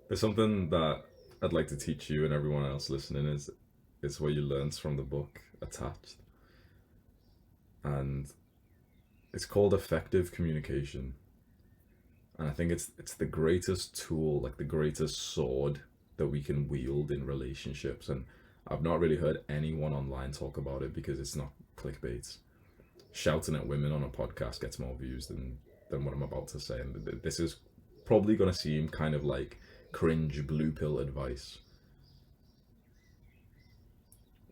There's something that I'd like to teach you and everyone else listening is it's what you learned from the book Attached, and it's called effective communication. And I think it's the greatest tool, like the greatest sword that we can wield in relationships. And I've not really heard anyone online talk about it because it's not clickbait. Shouting at women on a podcast gets more views than what I'm about to say, and this is probably going to seem kind of like cringe blue pill advice,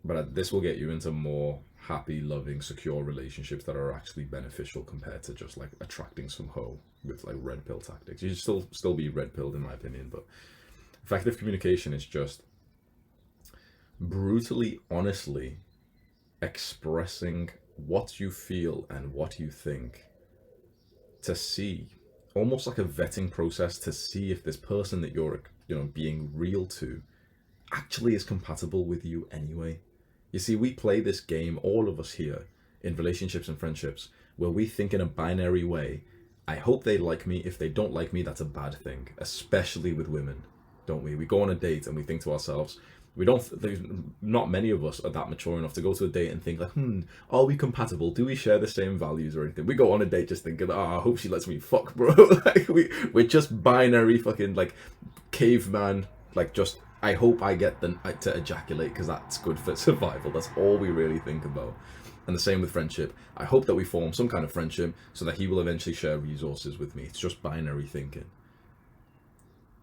but this will get you into more happy, loving, secure relationships that are actually beneficial compared to just like attracting some hoe with like red pill tactics. You should still be red pilled in my opinion, but effective communication is just brutally honestly expressing what you feel and what you think to see, almost like a vetting process to see if this person that you're being real to actually is compatible with you anyway. You see, we play this game, all of us here, in relationships and friendships, where we think in a binary way. I hope they like me. If they don't like me, that's a bad thing, especially with women, don't we? We go on a date and we think to ourselves, we don't, there's not many of us are that mature enough to go to a date and think like, are we compatible? Do we share the same values or anything? We go on a date just thinking, I hope she lets me fuck, bro. Like we're just binary fucking like caveman, like just I hope I get to ejaculate because that's good for survival. That's all we really think about. And the same with friendship. I hope that we form some kind of friendship so that he will eventually share resources with me. It's just binary thinking.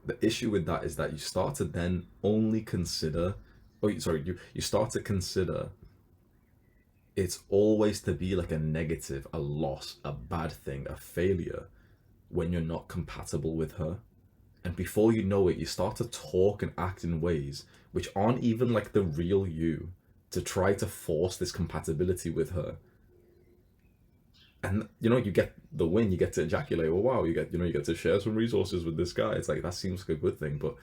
The issue with that is that you start to then only consider, you start to consider it's always to be like a negative, a loss, a bad thing, a failure when you're not compatible with her. And before you know it, you start to talk and act in ways which aren't even like the real you to try to force this compatibility with her. And you get the win, you get to ejaculate. Well, wow, you get to share some resources with this guy. It's like that seems like a good thing, but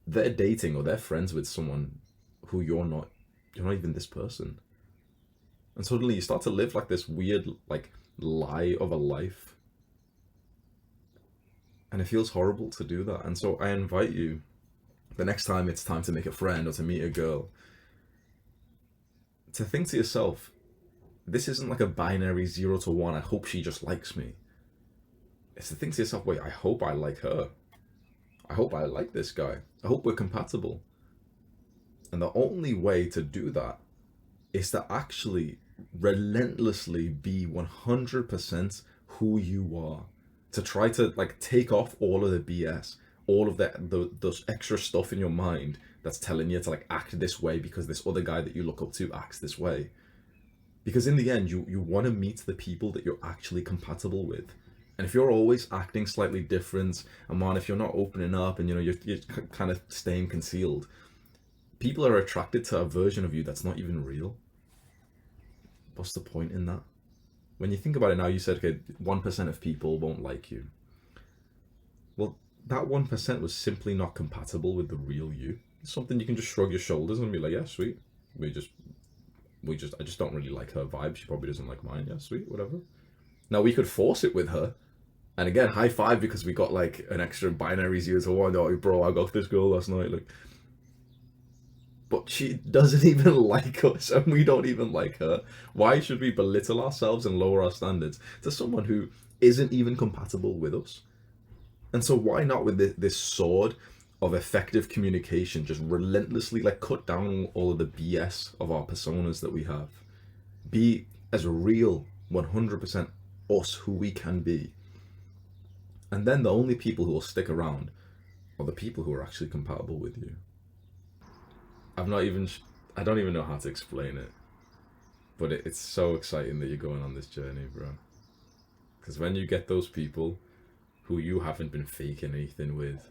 they're dating or they're friends with someone who you're not even this person. And suddenly you start to live like this weird like lie of a life. And it feels horrible to do that. And so I invite you, the next time it's time to make a friend or to meet a girl, to think to yourself, this isn't like a binary 0 to 1. I hope she just likes me. It's to think to yourself, wait, I hope I like her. I hope I like this guy. I hope we're compatible. And the only way to do that is to actually relentlessly be 100% who you are. To try to like take off all of the BS, all of those extra stuff in your mind that's telling you to like act this way because this other guy that you look up to acts this way. Because in the end, you want to meet the people that you're actually compatible with. And if you're always acting slightly different, and man, if you're not opening up and you're kind of staying concealed, people are attracted to a version of you that's not even real. What's the point in that? When you think about it now, you said, okay, 1% of people won't like you. Well, that 1% was simply not compatible with the real you. It's something you can just shrug your shoulders and be like, yeah, sweet. I just don't really like her vibe. She probably doesn't like mine. Yeah, sweet, whatever. Now we could force it with her. And again, high five because we got like an extra binary 0 to 1. Oh, bro, I got this girl last night. Like, but she doesn't even like us and we don't even like her. Why should we belittle ourselves and lower our standards to someone who isn't even compatible with us? And so why not with this sword of effective communication, just relentlessly like cut down all of the BS of our personas that we have. Be as real 100% us who we can be. And then the only people who will stick around are the people who are actually compatible with you. I've not even I don't even know how to explain it, but it's so exciting that you're going on this journey, bro. Because when you get those people who you haven't been faking anything with,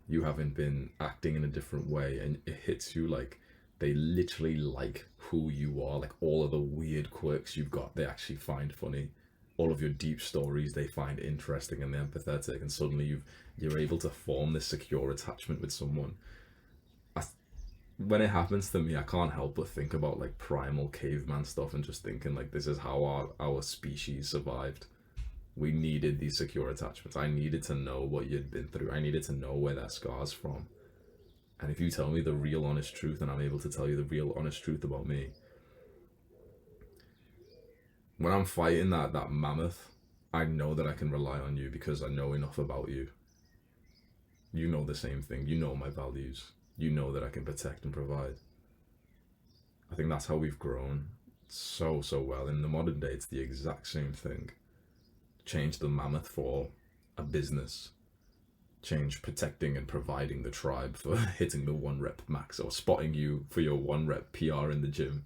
you haven't been acting in a different way, and it hits you like they literally like who you are, like all of the weird quirks you've got they actually find funny, all of your deep stories they find interesting and they're empathetic, and suddenly you're able to form this secure attachment with someone. I, when it happens to me, I can't help but think about like primal caveman stuff and just thinking like this is how our species survived. We needed these secure attachments. I needed to know what you'd been through. I needed to know where that scar's from. And if you tell me the real honest truth, and I'm able to tell you the real honest truth about me, when I'm fighting that mammoth, I know that I can rely on you because I know enough about you. You know the same thing. You know my values. You know that I can protect and provide. I think that's how we've grown so well. In the modern day, it's the exact same thing. Change the mammoth for a business. Change protecting and providing the tribe for hitting the 1 rep max, or spotting you for your 1 rep PR in the gym.